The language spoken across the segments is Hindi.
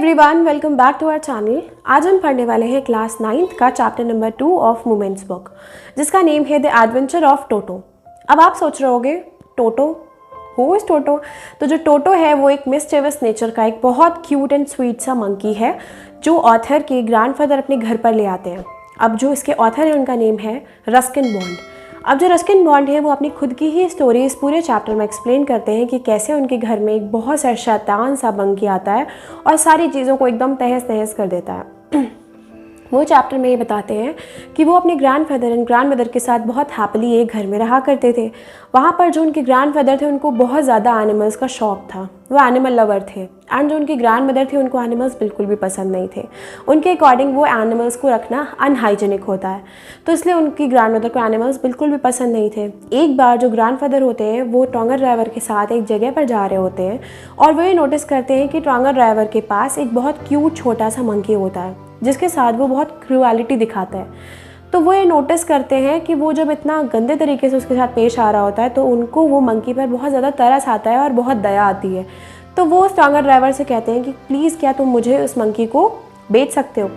Everyone, welcome back to our channel. आज हम पढ़ने वाले हैं क्लास 9th का chapter number 2 of moments book, जिसका नेम है द एडवेंचर ऑफ टोटो। अब आप सोच रहे होगे टोटो, हु इज टोटो? तो जो टोटो है वो एक मिस्चीवियस नेचर का एक बहुत क्यूट एंड स्वीट सा मंकी है जो ऑथर के ग्रैंडफादर अपने घर पर ले आते हैं। अब जो इसके ऑथर है उनका नेम है रस्किन बॉन्ड। अब जो रस्किन बॉन्ड है वो अपनी खुद की ही स्टोरी इस पूरे चैप्टर में एक्सप्लेन करते हैं कि कैसे उनके घर में एक बहुत सा शैतान सा मंकी आता है और सारी चीज़ों को एकदम तहस नहस कर देता है। वो चैप्टर में ये बताते हैं कि वो अपने ग्रैंडफादर एंड ग्रैंडमदर के साथ बहुत हैप्पीली एक घर में रहा करते थे। वहाँ पर जो उनके ग्रैंडफादर थे उनको बहुत ज़्यादा एनिमल्स का शौक था, वो एनिमल लवर थे। एंड जो उनकी ग्रैंडमदर थी उनको एनिमल्स बिल्कुल भी पसंद नहीं थे। उनके अकॉर्डिंग वो एनिमल्स को रखना अनहाइजेनिक होता है, तो इसलिए उनकी ग्रैंडमदर को एनिमल्स बिल्कुल भी पसंद नहीं थे। एक बार जो ग्रैंडफादर होते हैं वो टोंगर ड्राइवर के साथ एक जगह पर जा रहे होते हैं और वो ये नोटिस करते हैं कि टोंगर ड्राइवर के पास एक बहुत क्यूट छोटा सा मंकी होता है जिसके साथ वो बहुत क्रूएलिटी दिखाता है। तो वो ये नोटिस करते हैं कि वो जब इतना गंदे तरीके से उसके साथ पेश आ रहा होता है तो उनको वो मंकी पर बहुत ज़्यादा तरस आता है और बहुत दया आती है। तो वो उस टोंगर ड्राइवर से कहते हैं कि प्लीज़ क्या तुम मुझे उस मंकी को बेच सकते हो?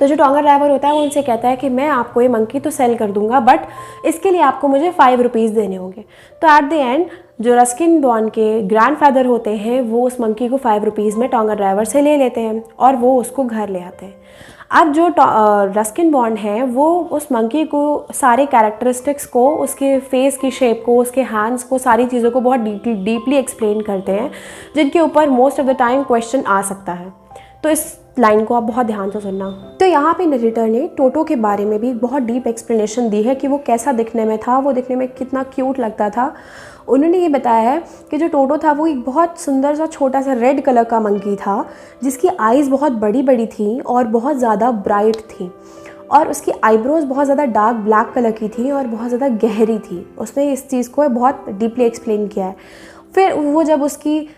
तो जो टोंगर ड्राइवर होता है वो उनसे कहता है कि मैं आपको ये मंकी तो सेल कर दूंगा, बट इसके लिए आपको मुझे 5 रुपीज़ देने होंगे। तो एट द एंड जो रस्किन बॉन्ड के ग्रैंडफादर होते हैं वो उस मंकी को 5 रुपीज़ में टोंगर ड्राइवर से ले लेते हैं और वो उसको घर ले आते हैं। अब जो रस्किन बॉन्ड है वो उस मंकी को सारे कैरेक्टरिस्टिक्स को, उसके फेस की शेप को, उसके हैंड्स को, सारी चीज़ों को बहुत डीपली एक्सप्लेन करते हैं जिनके ऊपर most of the time question आ सकता है। तो इस लाइन को आप बहुत ध्यान से सुनना। तो यहाँ पे नरेटर ने टोटो के बारे में भी बहुत डीप एक्सप्लेनेशन दी है कि वो कैसा दिखने में था, वो दिखने में कितना क्यूट लगता था। उन्होंने ये बताया है कि जो टोटो था वो एक बहुत सुंदर सा छोटा सा रेड कलर का मंकी था जिसकी आइज़ बहुत बड़ी बड़ी थी और बहुत ज़्यादा ब्राइट थी और उसकी आईब्रोज बहुत ज़्यादा डार्क ब्लैक कलर की थी और बहुत ज़्यादा गहरी थी। उसने इस चीज़ को बहुत डीपली एक्सप्लेन किया है। फिर वो जब उसकी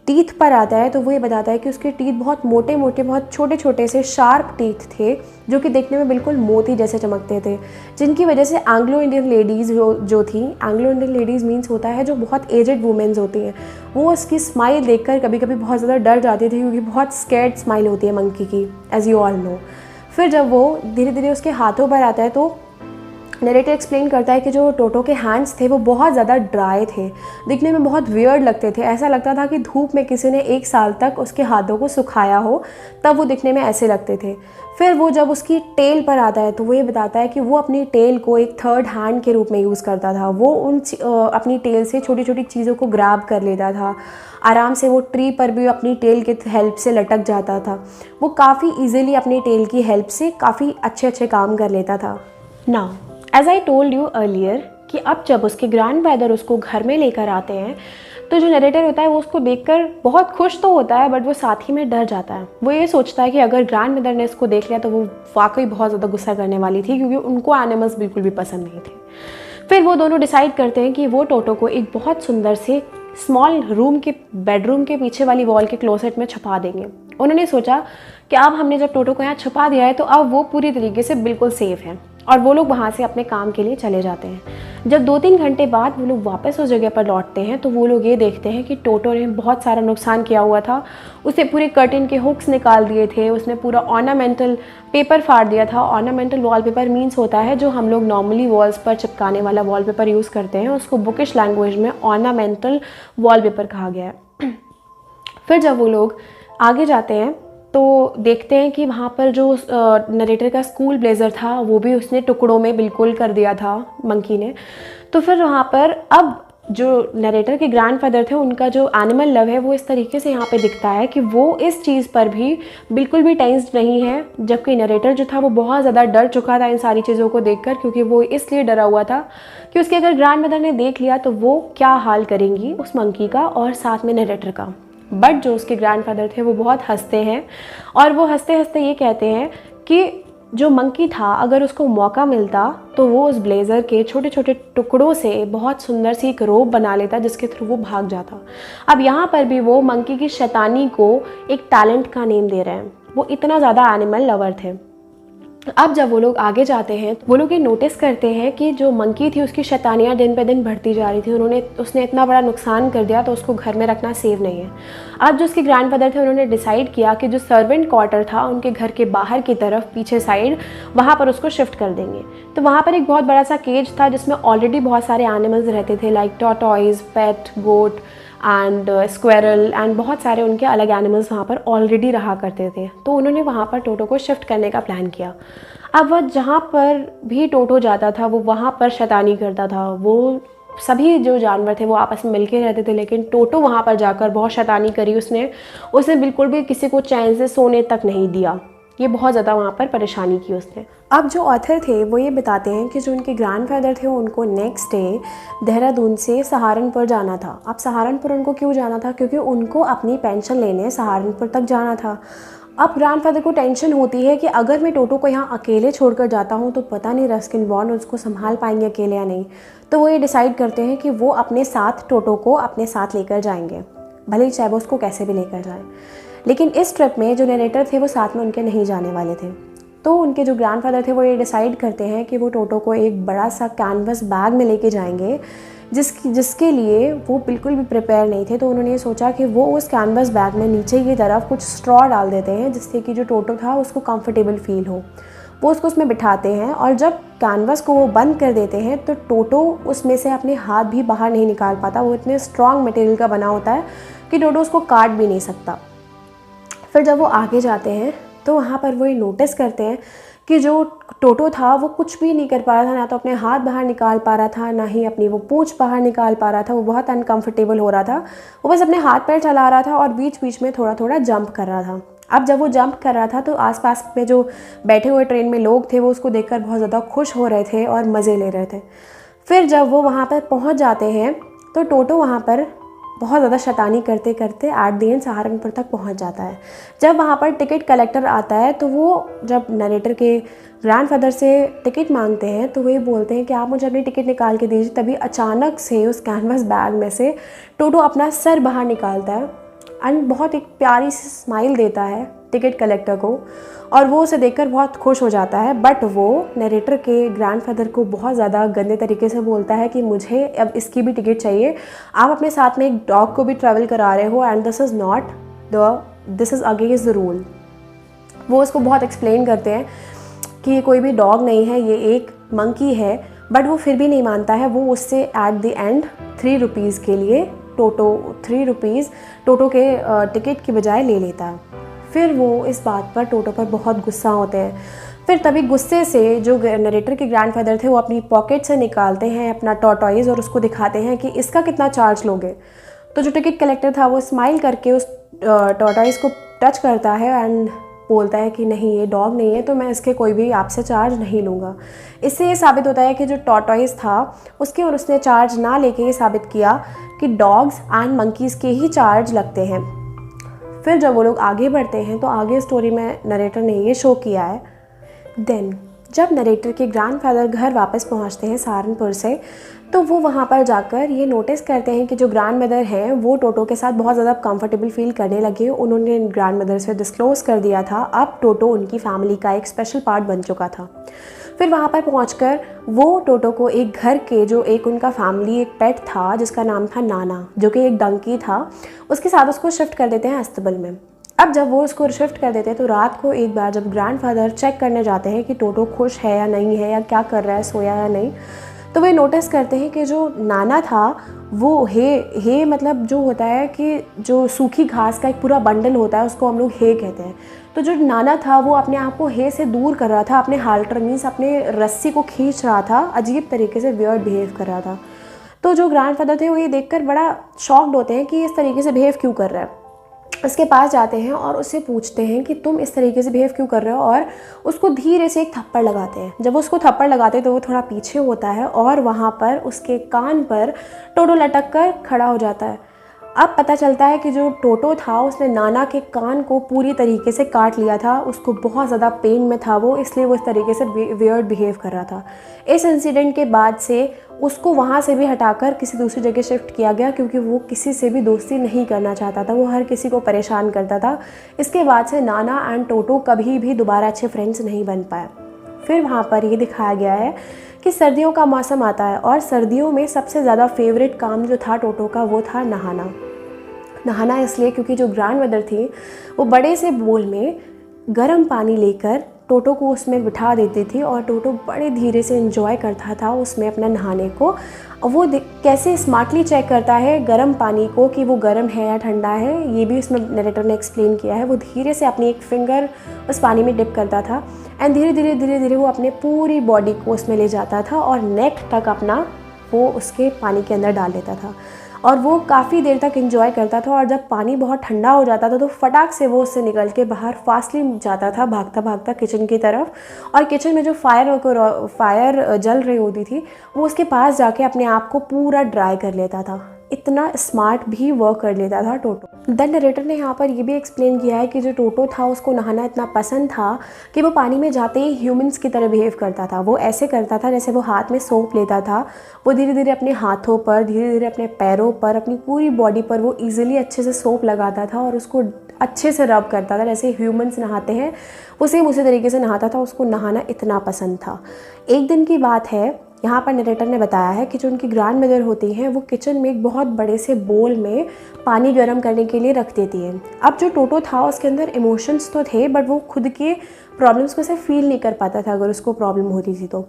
टीथ पर आता है तो वो ये बताता है कि उसके टीथ बहुत मोटे मोटे, बहुत छोटे छोटे से शार्प टीथ थे जो कि देखने में बिल्कुल मोती जैसे चमकते थे, जिनकी वजह से एंग्लो इंडियन लेडीज़ जो थी, एंग्लो इंडियन लेडीज़ मीन्स होता है जो बहुत एजेड वुमेन्स होती हैं, वो उसकी स्माइल देखकर कभी कभी बहुत ज़्यादा डर जाती थी क्योंकि बहुत स्कैर्ड स्माइल होती है मंकी की, एज यू ऑल नो। फिर जब वो धीरे धीरे उसके हाथों पर आता है तो नरेटर एक्सप्लेन करता है कि जो टोटो के हैंड्स थे वो बहुत ज़्यादा ड्राई थे, दिखने में बहुत वियर्ड लगते थे। ऐसा लगता था कि धूप में किसी ने 1 साल तक उसके हाथों को सुखाया हो, तब वो दिखने में ऐसे लगते थे। फिर वो जब उसकी टेल पर आता है तो वो ये बताता है कि वो अपनी टेल को एक थर्ड हैंड के रूप में यूज़ करता था। वो अपनी टेल से छोटी छोटी चीज़ों को ग्रैब कर लेता था, आराम से वो ट्री पर भी अपनी टेल के हेल्प से लटक जाता था। वो काफ़ी ईजिली अपनी टेल की हेल्प से काफ़ी अच्छे अच्छे काम कर लेता था। Now as I told you earlier कि अब जब उसके ग्रैंडफादर उसको घर में लेकर आते हैं तो जो नरेटर होता है वो उसको देखकर बहुत खुश तो होता है बट वो साथ ही में डर जाता है। वो ये सोचता है कि अगर ग्रैंडमदर ने इसको देख लिया तो वो वाकई बहुत ज़्यादा गुस्सा करने वाली थी क्योंकि उनको एनिमल्स बिल्कुल भी पसंद नहीं थे। फिर वो दोनों डिसाइड करते हैं कि वो टोटो को एक बहुत सुंदर से स्मॉल रूम के बेडरूम के पीछे वाली वॉल के क्लोसेट में छुपा देंगे। उन्होंने सोचा कि अब हमने जब टोटो को यहाँ छुपा दिया है तो अब वो पूरी तरीके से बिल्कुल सेफ़ है और वो लोग वहाँ से अपने काम के लिए चले जाते हैं। जब 2-3 घंटे बाद वो लोग वापस उस जगह पर लौटते हैं तो वो लोग ये देखते हैं कि टोटो ने बहुत सारा नुकसान किया हुआ था। उसने पूरे कर्टन के हुक्स निकाल दिए थे, उसने पूरा ऑर्नामेंटल पेपर फाड़ दिया था। ऑर्नामेंटल वॉलपेपर मीन्स होता है जो हम लोग नॉर्मली वॉल्स पर चिपकाने वाला वॉलपेपर यूज़ करते हैं, उसको बुकिश लैंग्वेज में ऑर्नामेंटल वॉलपेपर कहा गया है। फिर जब वो लोग आगे जाते हैं तो देखते हैं कि वहाँ पर जो नरेटर का स्कूल ब्लेज़र था वो भी उसने टुकड़ों में बिल्कुल कर दिया था मंकी ने। तो फिर वहाँ पर अब जो नरेटर के ग्रैंडफादर थे उनका जो एनिमल लव है वो इस तरीके से यहाँ पे दिखता है कि वो इस चीज़ पर भी बिल्कुल भी टेंस्ड नहीं है, जबकि नरेटर जो था वो बहुत ज़्यादा डर चुका था इन सारी चीज़ों को देखकर, क्योंकि वो इसलिए डरा हुआ था कि उसके अगर ग्रैंडमदर ने देख लिया तो वो क्या हाल करेंगी उस मंकी का और साथ में नरेटर का। बट जो उसके ग्रैंडफादर थे वो बहुत हंसते हैं और वो हंसते हंसते ये कहते हैं कि जो मंकी था अगर उसको मौका मिलता तो वो उस ब्लेज़र के छोटे छोटे टुकड़ों से बहुत सुंदर सी एक रोप बना लेता जिसके थ्रू वो भाग जाता। अब यहाँ पर भी वो मंकी की शैतानी को एक टैलेंट का नेम दे रहे हैं। वो इतना ज़्यादा एनिमल लवर थे। अब जब वो लोग आगे जाते हैं वो लोग ये नोटिस करते हैं कि जो मंकी थी उसकी शैतानियाँ दिन पे दिन बढ़ती जा रही थी। उसने इतना बड़ा नुकसान कर दिया तो उसको घर में रखना सेव नहीं है। अब जो उसके ग्रैंडफादर थे उन्होंने डिसाइड किया कि जो सर्वेंट क्वार्टर था उनके घर के बाहर की तरफ पीछे साइड वहाँ पर उसको शिफ्ट कर देंगे। तो वहाँ पर एक बहुत बड़ा सा केज था जिसमें ऑलरेडी बहुत सारे एनिमल्स रहते थे, like tortoise, pet, goat and squirrel एंड बहुत सारे उनके अलग एनिमल्स वहाँ पर ऑलरेडी रहा करते थे। तो उन्होंने वहाँ पर टोटो को शिफ्ट करने का प्लान किया। अब वह जहाँ पर भी टोटो जाता था वो वहाँ पर शैतानी करता था। वो सभी जो जानवर थे वो आपस में मिलके रहते थे, लेकिन टोटो वहाँ पर जाकर बहुत शैतानी करी उसने बिल्कुल भी किसी को चैन से सोने तक नहीं दिया। ये बहुत ज़्यादा वहाँ पर परेशानी की उसने। अब जो ऑथर थे वो ये बताते हैं कि जो उनके ग्रैंडफादर थे उनको नेक्स्ट डे देहरादून से सहारनपुर जाना था। अब सहारनपुर उनको क्यों जाना था? क्योंकि उनको अपनी पेंशन लेने सहारनपुर तक जाना था। अब ग्रैंडफादर को टेंशन होती है कि अगर मैं टोटो को यहाँ अकेले छोड़कर जाता हूँ तो पता नहीं रस्किन बॉन्ड उसको संभाल पाएंगे अकेले या नहीं। तो वो ये डिसाइड करते हैं कि वो अपने साथ टोटो को अपने साथ लेकर जाएंगे, भले ही चाहे वो उसको कैसे भी लेकर जाए। लेकिन इस ट्रिप में जो नरेटर थे वो साथ में उनके नहीं जाने वाले थे। तो उनके जो ग्रैंडफादर थे वो ये डिसाइड करते हैं कि वो टोटो को एक बड़ा सा कैनवस बैग में लेके जाएंगे जिसके लिए वो बिल्कुल भी प्रिपेयर नहीं थे। तो उन्होंने ये सोचा कि वो उस कैनवस बैग में नीचे की तरफ कुछ स्ट्रॉ डाल देते हैं जिससे कि जो टोटो था उसको कंफर्टेबल फील हो। वो उसको उसमें बिठाते हैं और जब कैनवस को वो बंद कर देते हैं तो टोटो उसमें से अपने हाथ भी बाहर नहीं निकाल पाता। वो इतने स्ट्रॉन्ग मटेरियल का बना होता है कि टोटो उसको काट भी नहीं सकता। फिर जब वो आगे जाते हैं तो वहाँ पर वो ये नोटिस करते हैं कि जो टोटो था वो कुछ भी नहीं कर पा रहा था, ना तो अपने हाथ बाहर निकाल पा रहा था, ना ही अपनी वो पूंछ बाहर निकाल पा रहा था। वो बहुत अनकंफर्टेबल हो रहा था। वो बस अपने हाथ पैर चला रहा था और बीच बीच में थोड़ा थोड़ा जंप कर रहा था। अब जब वो जंप कर रहा था तो आसपास में जो बैठे हुए ट्रेन में लोग थे वो उसको देखकर बहुत ज़्यादा खुश हो रहे थे और मज़े ले रहे थे। फिर जब वो वहाँ पर पहुँच जाते हैं तो टोटो वहाँ पर बहुत ज़्यादा शैतानी करते करते एट द एंड सहारनपुर तक पहुंच जाता है। जब वहाँ पर टिकट कलेक्टर आता है तो वो जब नरेटर के ग्रैंडफादर से टिकट मांगते हैं तो वो ये बोलते हैं कि आप मुझे अपनी टिकट निकाल के दीजिए। तभी अचानक से उस कैनवस बैग में से टोटो अपना सर बाहर निकालता है एंड बहुत एक प्यारी सी स्माइल देता है टिकट कलेक्टर को और वो उसे देखकर बहुत खुश हो जाता है। बट वो नरेटर के ग्रैंडफादर को बहुत ज़्यादा गंदे तरीके से बोलता है कि मुझे अब इसकी भी टिकट चाहिए। आप अपने साथ में एक डॉग को भी ट्रैवल करा रहे हो and this is against the rule. वो उसको बहुत एक्सप्लेन करते हैं कि ये कोई भी डॉग नहीं है, ये एक मंकी है। बट वो फिर भी नहीं मानता है। वो उससे एट द एंड 3 रुपीज़ के लिए 3 रुपीज़ टोटो के टिकट की बजाय ले लेता है। फिर वो इस बात पर टोटो पर बहुत गुस्सा होते हैं। फिर तभी गुस्से से जो नरेटर के ग्रैंडफादर थे वो अपनी पॉकेट से निकालते हैं अपना टॉर्टॉइज और उसको दिखाते हैं कि इसका कितना चार्ज लोगे। तो जो टिकट कलेक्टर था वो स्माइल करके उस टॉर्टॉइज को टच करता है एंड बोलता है कि नहीं, ये डॉग नहीं है तो मैं इसके कोई भी आपसे चार्ज नहीं लूँगा। इससे ये साबित होता है कि जो टॉर्टॉइज था उसके और उसने चार्ज ना लेके ये साबित किया कि डॉग्स एंड मंकीज़ के ही चार्ज लगते हैं। फिर जब वो लोग आगे बढ़ते हैं तो आगे स्टोरी में नरेटर ने ये शो किया है। देन जब नरेटर के ग्रैंडफादर घर वापस पहुंचते हैं सहारनपुर से तो वो वहाँ पर जाकर ये नोटिस करते हैं कि जो ग्रैंड मदर हैं वो टोटो के साथ बहुत ज़्यादा कंफर्टेबल फील करने लगे। उन्होंने ग्रैंड मदर से डिस्क्लोज़ कर दिया था। अब टोटो उनकी फैमिली का एक स्पेशल पार्ट बन चुका था। फिर वहाँ पर पहुँचकर वो टोटो को एक घर के जो एक उनका फैमिली एक पेट था जिसका नाम था नाना, जो कि एक डंकी था, उसके साथ उसको शिफ्ट कर देते हैं अस्तबल में। अब जब वो उसको शिफ्ट कर देते हैं तो रात को एक बार जब ग्रैंडफादर चेक करने जाते हैं कि टोटो खुश है या नहीं है या क्या कर रहा है, सोया या नहीं, तो वे नोटिस करते हैं कि जो नाना था वो हे मतलब जो होता है कि जो सूखी घास का एक पूरा बंडल होता है उसको हम लोग हे कहते हैं। तो जो नाना था वो अपने आप को हे से दूर कर रहा था, अपने हाल्टर मीन्स अपने रस्सी को खींच रहा था, अजीब तरीके से वियर्ड बिहेव कर रहा था। तो जो ग्रैंडफादर थे वो ये देखकर बड़ा शॉक्ड होते हैं कि इस तरीके से बिहेव क्यों कर रहा है। उसके पास जाते हैं और उससे पूछते हैं कि तुम इस तरीके से बिहेव क्यों कर रहे हो, और उसको धीरे से एक थप्पड़ लगाते हैं। जब उसको थप्पड़ लगाते हैं तो वो थोड़ा पीछे होता है और वहाँ पर उसके कान पर टोटो लटक कर खड़ा हो जाता है। अब पता चलता है कि जो टोटो था उसने नाना के कान को पूरी तरीके से काट लिया था। उसको बहुत ज़्यादा पेन में था वो, इसलिए वो इस तरीके से वियर्ड बिहेव कर रहा था। इस इंसिडेंट के बाद से उसको वहाँ से भी हटाकर किसी दूसरी जगह शिफ्ट किया गया, क्योंकि वो किसी से भी दोस्ती नहीं करना चाहता था, वो हर किसी को परेशान करता था। इसके बाद से नाना एंड टोटो कभी भी दोबारा अच्छे फ्रेंड्स नहीं बन पाए। फिर वहाँ पर ये दिखाया गया है कि सर्दियों का मौसम आता है और सर्दियों में सबसे ज़्यादा फेवरेट काम जो था टोटो का वो था नहाना। नहाना इसलिए क्योंकि जो ग्रैंड मदर थी वो बड़े से बोल में गर्म पानी लेकर टोटो को उसमें बिठा देती थी और टोटो बड़े धीरे से एंजॉय करता था उसमें अपना नहाने को। वो कैसे स्मार्टली चेक करता है गर्म पानी को कि वो गर्म है या ठंडा है, ये भी उसमें नरेटर ने एक्सप्लेन किया है। वो धीरे से अपनी एक फिंगर उस पानी में डिप करता था एंड धीरे धीरे वो अपने पूरी बॉडी को उसमें ले जाता था और नेक तक अपना वो उसके पानी के अंदर डाल लेता था और वो काफ़ी देर तक एंजॉय करता था। और जब पानी बहुत ठंडा हो जाता था तो फटाक से वो उससे निकल के बाहर फास्टली जाता था भागता भागता किचन की तरफ, और किचन में जो फायर जल रही होती थी वो उसके पास जाके अपने आप को पूरा ड्राई कर लेता था। इतना स्मार्ट भी वर्क कर लेता था टोटो। देन नरेटर ने यहाँ पर ये भी एक्सप्लेन किया है कि जो टोटो था उसको नहाना इतना पसंद था कि वो पानी में जाते ही ह्यूमंस की तरह बिहेव करता था। वो ऐसे करता था जैसे वो हाथ में सोप लेता था, वो धीरे धीरे अपने हाथों पर, धीरे धीरे अपने पैरों पर, अपनी पूरी बॉडी पर वो ईजिली अच्छे से सोप लगाता था और उसको अच्छे से रब करता था जैसे ह्यूमंस नहाते हैं, वो सेम उसी तरीके से नहाता था। उसको नहाना इतना पसंद था। एक दिन की बात है, यहाँ पर नरेटर ने बताया है कि जो उनकी ग्रैंड मदर होती हैं वो किचन में एक बहुत बड़े से बोल में पानी गर्म करने के लिए रख देती है। अब जो टोटो था उसके अंदर इमोशंस तो थे बट वो खुद के प्रॉब्लम्स को से फील नहीं कर पाता था अगर उसको प्रॉब्लम होती थी तो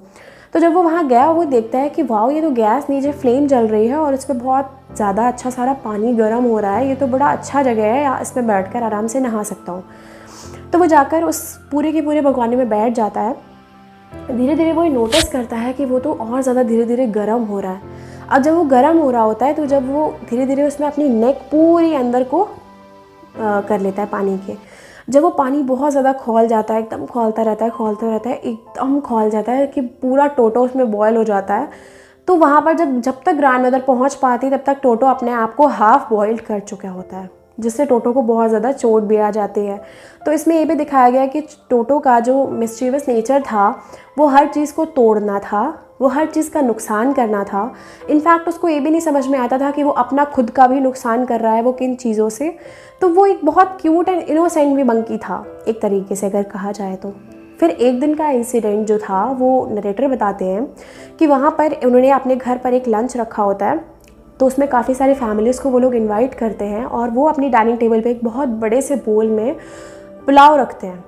जब वो वहाँ गया वो देखता है कि वाओ, ये तो गैस नीचे फ्लेम जल रही है और इस पर बहुत ज़्यादा अच्छा सारा पानी गर्म हो रहा है, ये तो बड़ा अच्छा जगह है, इसमें बैठकर आराम से नहा सकता हूँ। तो वो जाकर उस पूरे के पूरे भगवाने में बैठ जाता है। धीरे धीरे वो नोटिस करता है कि वो तो और ज़्यादा धीरे धीरे गर्म हो रहा है। अब जब वो गर्म हो रहा होता है तो जब वो धीरे धीरे उसमें अपनी नेक पूरी अंदर को कर लेता है पानी के, जब वो पानी बहुत ज़्यादा खौल जाता है, एकदम खौलता रहता है, एकदम खौल जाता है कि पूरा टोटो उसमें बॉयल हो जाता है। तो वहाँ पर जब तक ग्रैंड मदर पहुँच पाती तब तक टोटो अपने आप को हाफ़ बॉइल्ड कर चुका होता है, जिससे टोटो को बहुत ज़्यादा चोट भी आ जाती है। तो इसमें ये भी दिखाया गया कि टोटो का जो मिस्चीवियस नेचर था वो हर चीज़ को तोड़ना था, वो हर चीज़ का नुकसान करना था। इनफैक्ट उसको ये भी नहीं समझ में आता था कि वो अपना खुद का भी नुकसान कर रहा है वो किन चीज़ों से। तो वो एक बहुत क्यूट एंड इनोसेंट भी मंकी था एक तरीके से अगर कहा जाए तो। फिर एक दिन का इंसिडेंट जो था वो नरेटर बताते हैं कि वहाँ पर उन्होंने अपने घर पर एक लंच रखा होता है, तो उसमें काफ़ी सारे फैमिलीज़ को वो लोग इनवाइट करते हैं और वो अपनी डाइनिंग टेबल पे एक बहुत बड़े से बोल में पुलाव रखते हैं।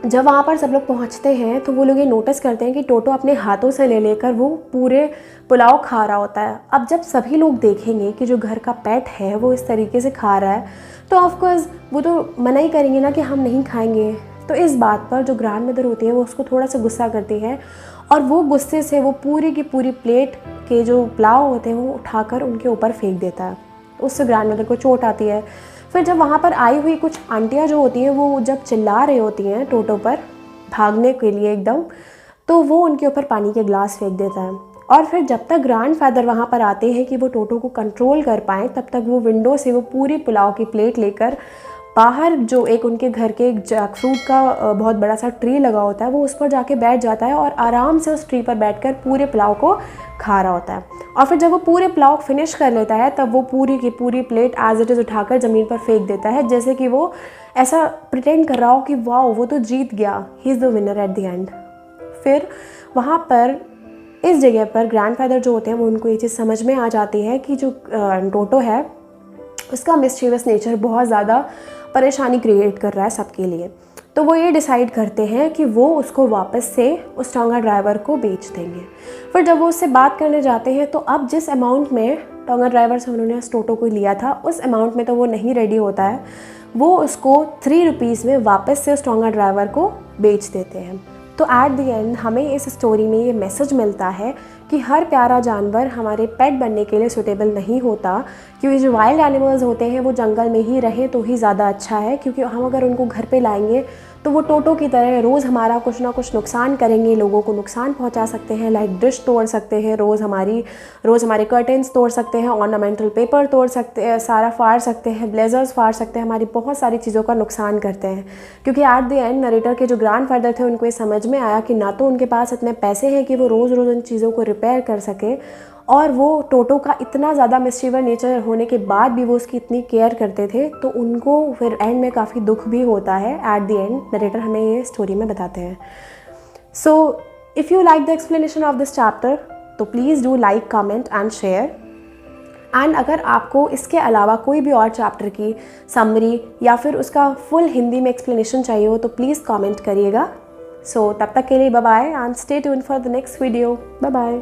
जब वहाँ पर सब लोग पहुँचते हैं तो वो लोग ये नोटिस करते हैं कि टोटो अपने हाथों से ले लेकर वो पूरे पुलाव खा रहा होता है। अब जब सभी लोग देखेंगे कि जो घर का पेट है वो इस तरीके से खा रहा है तो ऑफकोर्स वो तो मना ही करेंगे ना कि हम नहीं खाएंगे। तो इस बात पर जो ग्रैंड मदर होती है वो उसको थोड़ा सा गुस्सा करती है और वो गुस्से से वो पूरी की पूरी प्लेट के जो पुलाव होते हैं वो उठाकर उनके ऊपर फेंक देता है। उससे ग्रैंड मदर को चोट आती है। फिर जब वहाँ पर आई हुई कुछ आंटियाँ जो होती हैं वो जब चिल्ला रही होती हैं टोटो पर भागने के लिए एकदम, तो वो उनके ऊपर पानी के ग्लास फेंक देता है। और फिर जब तक ग्रैंडफादर वहाँ पर आते हैं कि वो टोटो को कंट्रोल कर पाएँ तब तक वो विंडो से वो पूरी पुलाव की प्लेट लेकर बाहर जो एक उनके घर के एक जैक फ्रूट का बहुत बड़ा सा ट्री लगा होता है वो उस पर जाके बैठ जाता है और आराम से उस ट्री पर बैठकर पूरे पुलाव को खा रहा होता है। और फिर जब वो पूरे पुलाव फिनिश कर लेता है तब वो पूरी की पूरी प्लेट एज इट इज़ उठाकर ज़मीन पर फेंक देता है, जैसे कि वो ऐसा प्रिटेंड कर रहा हो कि वाह वो तो जीत गया, he is the winner at the end. फिर वहाँ पर इस जगह पर ग्रैंडफादर जो होते हैं वो उनको ये चीज़ समझ में आ जाती है कि जो टोटो है उसका मिस्चीवियस नेचर बहुत ज़्यादा परेशानी क्रिएट कर रहा है सबके लिए। तो वो ये डिसाइड करते हैं कि वो उसको वापस से उस टोंगा ड्राइवर को बेच देंगे। फिर जब वो उससे बात करने जाते हैं तो अब जिस अमाउंट में टोंगा ड्राइवर से उन्होंने उस टोटो को लिया था उस अमाउंट में तो वो नहीं रेडी होता है। वो उसको 3 रुपीज़ में वापस से उस टोंगा ड्राइवर को बेच देते हैं। तो एट द एंड हमें इस स्टोरी में ये मैसेज मिलता है कि हर प्यारा जानवर हमारे पेट बनने के लिए सूटेबल नहीं होता, क्योंकि जो वाइल्ड एनिमल्स होते हैं वो जंगल में ही रहें तो ही ज़्यादा अच्छा है। क्योंकि हम अगर उनको घर पे लाएंगे तो वो टोटो की तरह रोज़ हमारा कुछ ना कुछ नुकसान करेंगे, लोगों को नुकसान पहुंचा सकते हैं, लाइक डिश तोड़ सकते हैं, रोज़ हमारे कर्टेंस तोड़ सकते हैं, ऑर्नामेंटल पेपर तोड़ सकते हैं, सारा फाड़ सकते हैं, ब्लेजर्स फाड़ सकते हैं, हमारी बहुत सारी चीज़ों का नुकसान करते हैं। क्योंकि एट द एंड नरेटर के जो ग्रैंडफादर थे उनको ये समझ में आया कि ना तो उनके पास इतने पैसे हैं कि वो रोज़ रोज़ उन चीज़ों को रिपेयर कर सके, और वो टोटो का इतना ज़्यादा मिस्चीवर नेचर होने के बाद भी वो उसकी इतनी केयर करते थे, तो उनको फिर एंड में काफ़ी दुख भी होता है। एट द एंड नरेटर हमें ये स्टोरी में बताते हैं। So if you like the explanation of this chapter तो please do like, comment and share. And अगर आपको इसके अलावा कोई भी और चैप्टर की समरी या फिर उसका फुल हिंदी में एक्सप्लेनेशन चाहिए हो तो प्लीज़ कमेंट करिएगा। सो तब तक के लिए bye bye and stay tuned for the next video. Bye bye.